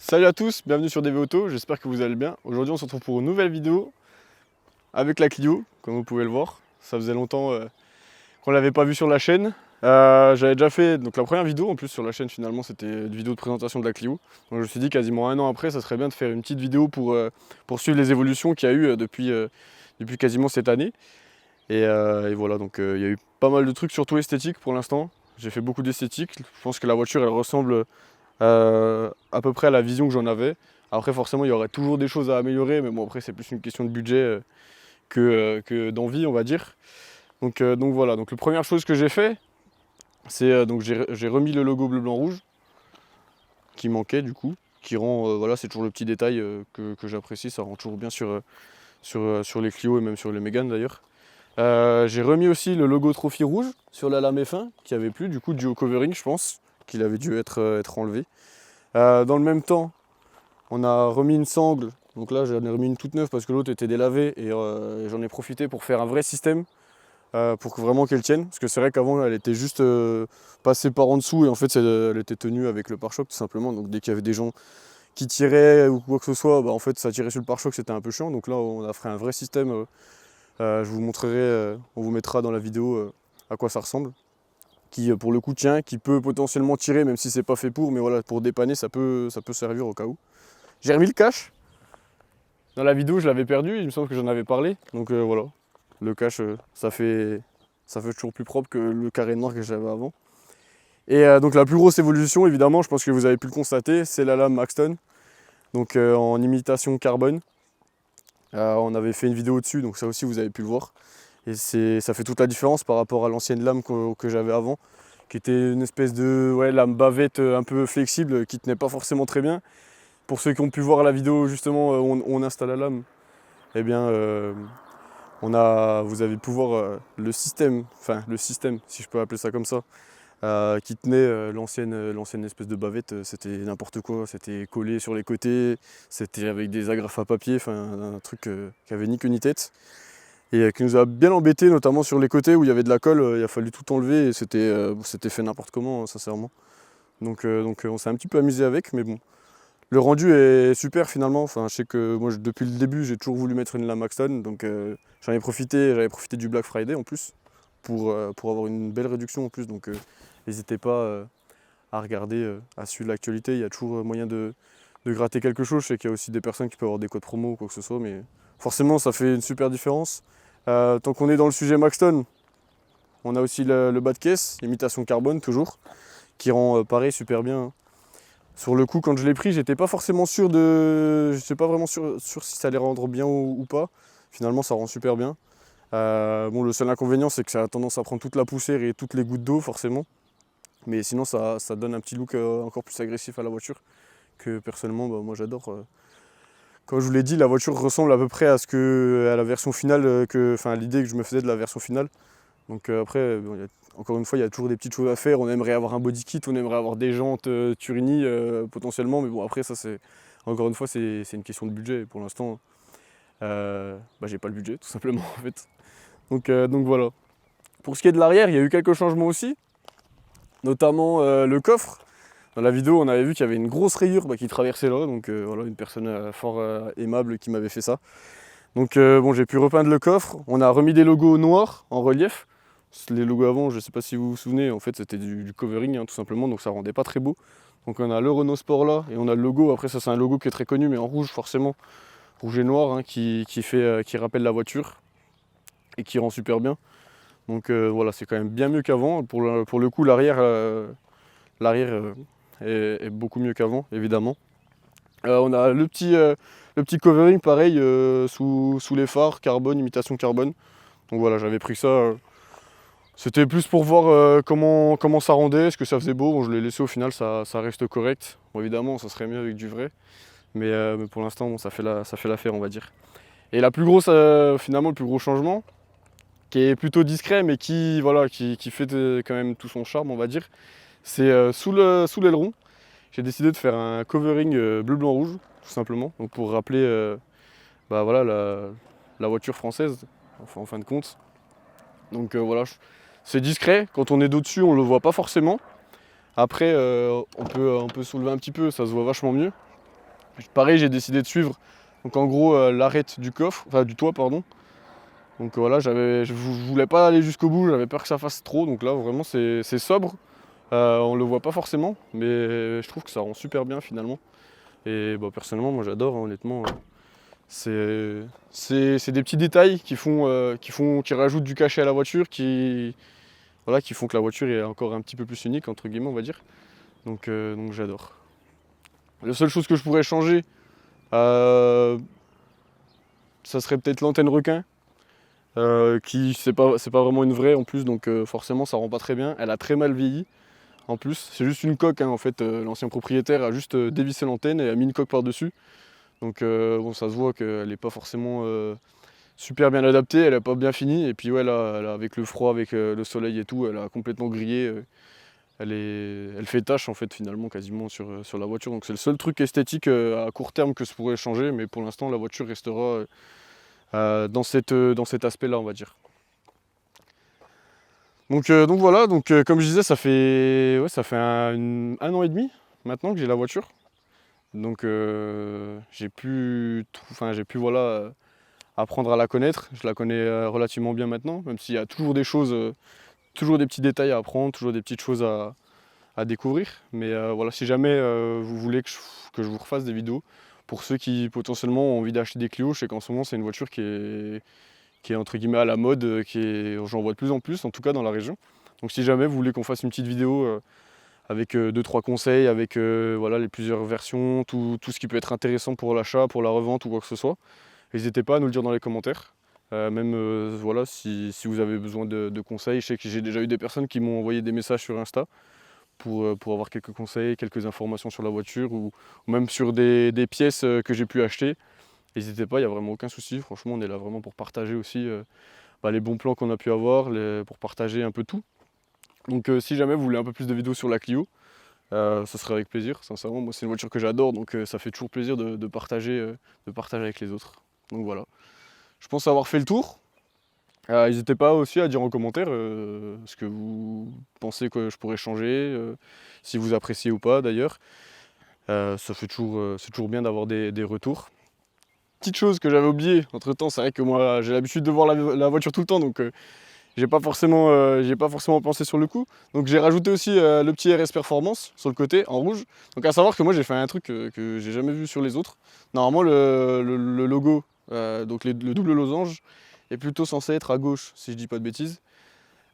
Salut à tous, bienvenue sur DV Auto, j'espère que vous allez bien. Aujourd'hui on se retrouve pour une nouvelle vidéo avec la Clio, comme vous pouvez le voir. Ça faisait longtemps qu'on l'avait pas vu sur la chaîne. J'avais déjà fait donc la première vidéo en plus sur la chaîne, finalement c'était une vidéo de présentation de la Clio. Donc je me suis dit quasiment un an après ça serait bien de faire une petite vidéo pour suivre les évolutions qu'il y a eu depuis quasiment cette année. Et voilà, donc il y a eu pas mal de trucs surtout esthétiques pour l'instant. J'ai fait beaucoup d'esthétique, je pense que la voiture elle ressemble à peu près à la vision que j'en avais. Après forcément il y aurait toujours des choses à améliorer, mais bon après c'est plus une question de budget que d'envie on va dire. Donc voilà, donc la première chose que j'ai fait, c'est donc j'ai remis le logo bleu blanc rouge qui manquait du coup, qui rend voilà, c'est toujours le petit détail que j'apprécie, ça rend toujours bien sur les Clio et même sur les Mégane d'ailleurs. J'ai remis aussi le logo Trophy rouge sur la lame F1 qui avait plus, du coup dû au covering je pense qu'il avait dû être enlevé. Dans le même temps, on a remis une sangle, donc là j'en ai remis une toute neuve parce que l'autre était délavée et j'en ai profité pour faire un vrai système pour que vraiment qu'elle tienne, parce que c'est vrai qu'avant elle était juste passée par en dessous et en fait elle était tenue avec le pare-choc tout simplement, donc dès qu'il y avait des gens qui tiraient ou quoi que ce soit, bah, en fait ça tirait sur le pare-choc, c'était un peu chiant, donc là on a fait un vrai système, je vous montrerai, on vous mettra dans la vidéo à quoi ça ressemble, qui pour le coup tient, qui peut potentiellement tirer même si c'est pas fait pour, mais voilà, pour dépanner ça peut servir au cas où. J'ai remis le cache. Dans la vidéo, je l'avais perdu, il me semble que j'en avais parlé. Donc voilà, le cache, ça fait toujours plus propre que le carré noir que j'avais avant. Et donc la plus grosse évolution, évidemment, je pense que vous avez pu le constater, c'est la lame Maxton. Donc en imitation carbone. On avait fait une vidéo dessus, donc ça aussi vous avez pu le voir. Et ça fait toute la différence par rapport à l'ancienne lame que j'avais avant, qui était une espèce de lame bavette un peu flexible, qui tenait pas forcément très bien. Pour ceux qui ont pu voir la vidéo justement où on installe la lame, eh bien vous avez pu voir le système si je peux appeler ça comme ça, qui tenait l'ancienne espèce de bavette. C'était n'importe quoi, c'était collé sur les côtés, c'était avec des agrafes à papier, enfin un truc qui avait ni queue ni tête. Et qui nous a bien embêté, notamment sur les côtés où il y avait de la colle, il a fallu tout enlever et c'était fait n'importe comment, sincèrement. Donc on s'est un petit peu amusé avec, mais bon. Le rendu est super finalement, enfin, je sais que moi depuis le début j'ai toujours voulu mettre une lame Maxton, donc j'avais profité du Black Friday en plus pour avoir une belle réduction en plus, donc n'hésitez pas à regarder, à suivre l'actualité, il y a toujours moyen de gratter quelque chose. Je sais qu'il y a aussi des personnes qui peuvent avoir des codes promo ou quoi que ce soit, mais forcément ça fait une super différence. Tant qu'on est dans le sujet Maxton, on a aussi le bas de caisse, imitation carbone toujours, qui rend pareil super bien, hein. Sur le coup, quand je l'ai pris, j'étais pas forcément sûr je sais pas vraiment sûr si ça allait rendre bien ou pas. Finalement, ça rend super bien. Bon, le seul inconvénient, c'est que ça a tendance à prendre toute la poussière et toutes les gouttes d'eau, forcément. Mais sinon, ça donne un petit look encore plus agressif à la voiture, que personnellement, bah, moi j'adore. Comme je vous l'ai dit, la voiture ressemble à peu près à la version finale, à l'idée que je me faisais de la version finale. Donc après, bon, encore une fois, il y a toujours des petites choses à faire. On aimerait avoir un body kit, on aimerait avoir des jantes Turini potentiellement, mais bon après ça c'est encore une fois c'est une question de budget. Et pour l'instant, j'ai pas le budget tout simplement en fait. Donc voilà. Pour ce qui est de l'arrière, il y a eu quelques changements aussi, notamment le coffre. Dans la vidéo, on avait vu qu'il y avait une grosse rayure qui traversait là, donc voilà, une personne fort aimable qui m'avait fait ça. Donc bon, j'ai pu repeindre le coffre. On a remis des logos noirs en relief. Les logos avant, je ne sais pas si vous vous souvenez, en fait c'était du covering tout simplement, donc ça rendait pas très beau. Donc on a le Renault Sport là, et on a le logo. Après ça c'est un logo qui est très connu, mais en rouge forcément, rouge et noir, qui rappelle la voiture et qui rend super bien. Donc voilà, c'est quand même bien mieux qu'avant. Pour le coup, l'arrière est beaucoup mieux qu'avant, évidemment. On a le petit covering pareil sous les phares, carbone, imitation carbone. Donc voilà, j'avais pris ça. C'était plus pour voir comment ça rendait, est-ce que ça faisait beau. Bon, je l'ai laissé au final, ça reste correct. Bon, évidemment, ça serait mieux avec du vrai. Mais pour l'instant, bon, ça fait l'affaire, on va dire. Et finalement, le plus gros changement, qui est plutôt discret, mais qui fait quand même tout son charme, on va dire, c'est sous l'aileron. J'ai décidé de faire un covering bleu, blanc, rouge, tout simplement. Donc pour rappeler voilà, la voiture française, enfin, en fin de compte. Donc voilà, c'est discret. Quand on est d'au-dessus, on ne le voit pas forcément. Après, on peut soulever un petit peu, ça se voit vachement mieux. Pareil, j'ai décidé de suivre donc en gros l'arête du coffre, enfin du toit pardon. Donc voilà, je voulais pas aller jusqu'au bout, j'avais peur que ça fasse trop, donc là vraiment c'est sobre. On le voit pas forcément, mais je trouve que ça rend super bien finalement. Et bah, personnellement, moi j'adore, hein, honnêtement. C'est des petits détails qui rajoutent du cachet à la voiture, voilà, qui font que la voiture est encore un petit peu plus unique, entre guillemets, on va dire. Donc j'adore. La seule chose que je pourrais changer, euh, ça serait peut-être l'antenne requin, qui c'est pas vraiment une vraie en plus, donc forcément ça rend pas très bien. Elle a très mal vieilli. En plus, c'est juste une coque, hein, en fait, l'ancien propriétaire a juste dévissé l'antenne et a mis une coque par-dessus. Donc bon, ça se voit qu'elle n'est pas forcément super bien adaptée, elle n'a pas bien fini. Et puis ouais, là, avec le froid, avec le soleil et tout, elle a complètement grillé. Elle fait tâche en fait finalement quasiment sur la voiture. Donc c'est le seul truc esthétique à court terme que je pourrais changer. Mais pour l'instant, la voiture restera dans cet aspect-là, on va dire. Donc voilà, comme je disais, ça fait un an et demi maintenant que j'ai la voiture. Donc j'ai pu voilà, apprendre à la connaître. Je la connais relativement bien maintenant, même s'il y a toujours des choses, toujours des petits détails à apprendre, toujours des petites choses à découvrir. Mais voilà, si jamais vous voulez que je vous refasse des vidéos, pour ceux qui potentiellement ont envie d'acheter des Clio, je sais qu'en ce moment c'est une voiture qui est entre guillemets à la mode, j'en vois de plus en plus, en tout cas dans la région. Donc si jamais vous voulez qu'on fasse une petite vidéo avec 2-3 conseils, avec voilà, les plusieurs versions, tout ce qui peut être intéressant pour l'achat, pour la revente ou quoi que ce soit, n'hésitez pas à nous le dire dans les commentaires. Même voilà, si vous avez besoin de conseils, je sais que j'ai déjà eu des personnes qui m'ont envoyé des messages sur Insta pour avoir quelques conseils, quelques informations sur la voiture ou même sur des pièces que j'ai pu acheter. N'hésitez pas, il n'y a vraiment aucun souci. Franchement, on est là vraiment pour partager aussi les bons plans qu'on a pu avoir, pour partager un peu tout. Donc si jamais vous voulez un peu plus de vidéos sur la Clio, ça serait avec plaisir. Sincèrement, moi c'est une voiture que j'adore, donc ça fait toujours plaisir de partager avec les autres. Donc voilà. Je pense avoir fait le tour. N'hésitez pas aussi à dire en commentaire ce que vous pensez que je pourrais changer, si vous appréciez ou pas d'ailleurs. C'est toujours bien d'avoir des retours. Petite chose que j'avais oublié entre temps, c'est vrai que moi j'ai l'habitude de voir la voiture tout le temps, donc j'ai pas forcément pensé sur le coup. Donc j'ai rajouté aussi le petit RS Performance sur le côté en rouge. Donc à savoir que moi j'ai fait un truc que j'ai jamais vu sur les autres. Normalement le logo, donc le double losange, est plutôt censé être à gauche si je dis pas de bêtises.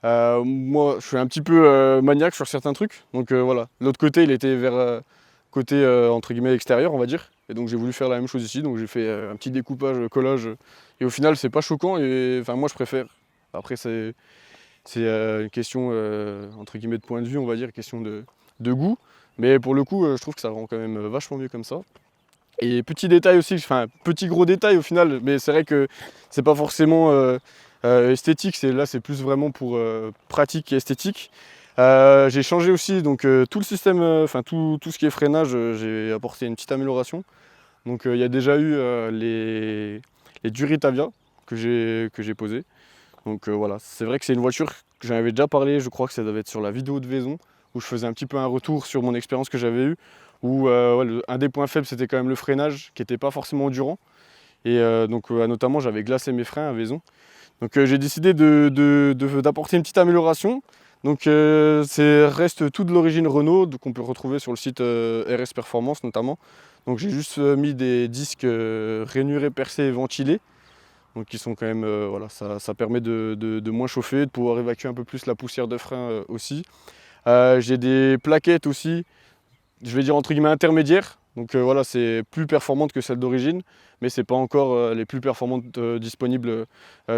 Moi je suis un petit peu maniaque sur certains trucs. Donc voilà, l'autre côté il était vers côté entre guillemets extérieur on va dire. Et donc j'ai voulu faire la même chose ici. Donc j'ai fait un petit découpage, collage. Et au final c'est pas choquant et enfin moi je préfère. Après, c'est une question, entre guillemets, de point de vue, on va dire, question de goût. Mais pour le coup, je trouve que ça rend quand même vachement mieux comme ça. Et petit détail aussi, enfin, petit gros détail au final, mais c'est vrai que c'est pas forcément esthétique, là c'est plus vraiment pour pratique et esthétique. J'ai changé aussi donc tout le système, enfin tout ce qui est freinage, j'ai apporté une petite amélioration. Donc il y a déjà eu les Duritavia que j'ai posées. Donc voilà, c'est vrai que c'est une voiture que j'en avais déjà parlé, je crois que ça devait être sur la vidéo de Vaison, où je faisais un petit peu un retour sur mon expérience que j'avais eue, où ouais, un des points faibles c'était quand même le freinage, qui n'était pas forcément endurant. Et notamment j'avais glacé mes freins à Vaison. Donc j'ai décidé d'apporter une petite amélioration. Donc c'est reste tout de l'origine Renault, qu'on peut retrouver sur le site RS Performance notamment. Donc j'ai juste mis des disques rainurés, percés et ventilés. Donc qui sont quand même, voilà, ça permet de moins chauffer, de pouvoir évacuer un peu plus la poussière de frein aussi. J'ai des plaquettes aussi, je vais dire entre guillemets intermédiaires. Donc voilà, c'est plus performante que celle d'origine, mais c'est pas encore les plus performantes disponibles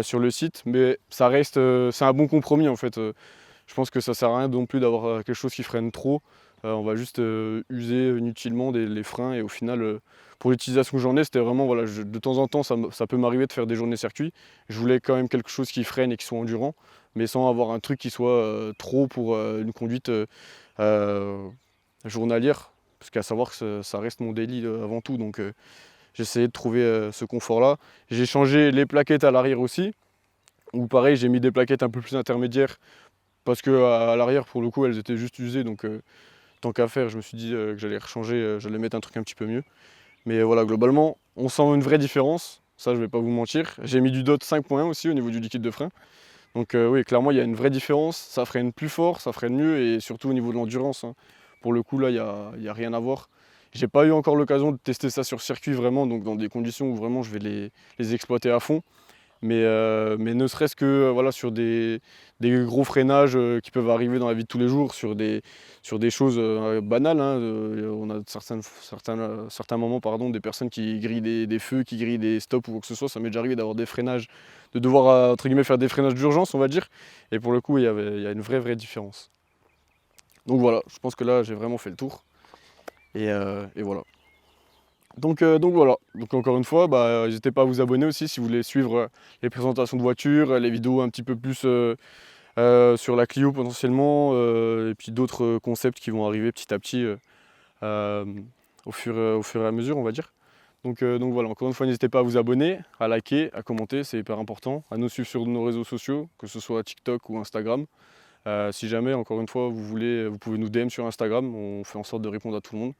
sur le site. Mais ça reste, c'est un bon compromis en fait. Je pense que ça sert à rien non plus d'avoir quelque chose qui freine trop. On va juste user inutilement les freins et au final, pour l'utilisation que j'en ai, c'était vraiment, voilà, de temps en temps, ça peut m'arriver de faire des journées circuit. Je voulais quand même quelque chose qui freine et qui soit endurant, mais sans avoir un truc qui soit trop pour une conduite journalière. Parce qu'à savoir que ça reste mon daily avant tout, donc j'ai essayé de trouver ce confort-là. J'ai changé les plaquettes à l'arrière aussi, ou pareil, j'ai mis des plaquettes un peu plus intermédiaires, parce que à l'arrière, pour le coup, elles étaient juste usées, donc tant qu'à faire, je me suis dit que j'allais rechanger, j'allais mettre un truc un petit peu mieux. Mais voilà, globalement, on sent une vraie différence. Ça, je vais pas vous mentir. J'ai mis du DOT 5.1 aussi au niveau du liquide de frein. Donc oui, clairement, il y a une vraie différence. Ça freine plus fort, ça freine mieux et surtout au niveau de l'endurance, hein. Pour le coup, là, il y a rien à voir. J'ai pas eu encore l'occasion de tester ça sur circuit vraiment, donc dans des conditions où vraiment je vais les exploiter à fond. Mais ne serait-ce que voilà, sur des gros freinages qui peuvent arriver dans la vie de tous les jours, sur des choses banales, hein, on a certains moments pardon, des personnes qui grillent des feux, qui grillent des stops ou quoi que ce soit. Ça m'est déjà arrivé d'avoir des freinages, de devoir entre guillemets faire des freinages d'urgence, on va dire. Et pour le coup, il y a une vraie différence. Donc voilà, je pense que là j'ai vraiment fait le tour. Et voilà. Donc voilà, donc encore une fois, n'hésitez pas à vous abonner aussi si vous voulez suivre les présentations de voitures, les vidéos un petit peu plus sur la Clio potentiellement, et puis d'autres concepts qui vont arriver petit à petit euh, au fur et à mesure, on va dire. Donc voilà, encore une fois, n'hésitez pas à vous abonner, à liker, à commenter, c'est hyper important, à nous suivre sur nos réseaux sociaux, que ce soit TikTok ou Instagram. Si jamais, encore une fois, vous voulez, vous pouvez nous DM sur Instagram, on fait en sorte de répondre à tout le monde,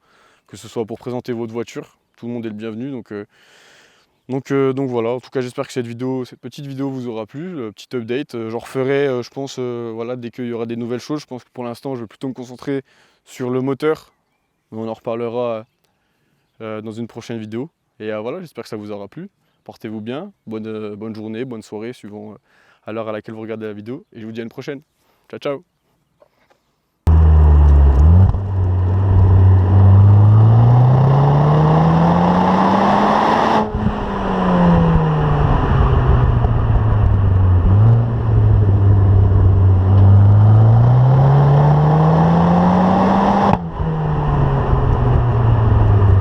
que ce soit pour présenter votre voiture, tout le monde est le bienvenu. Donc voilà, en tout cas j'espère que cette petite vidéo vous aura plu, le petit update. J'en referai, je pense, voilà, dès qu'il y aura des nouvelles choses. Je pense que pour l'instant je vais plutôt me concentrer sur le moteur, mais on en reparlera dans une prochaine vidéo. Et voilà, j'espère que ça vous aura plu. Portez-vous bien, bonne journée, bonne soirée, suivant à l'heure à laquelle vous regardez la vidéo. Et je vous dis à une prochaine. Ciao ciao.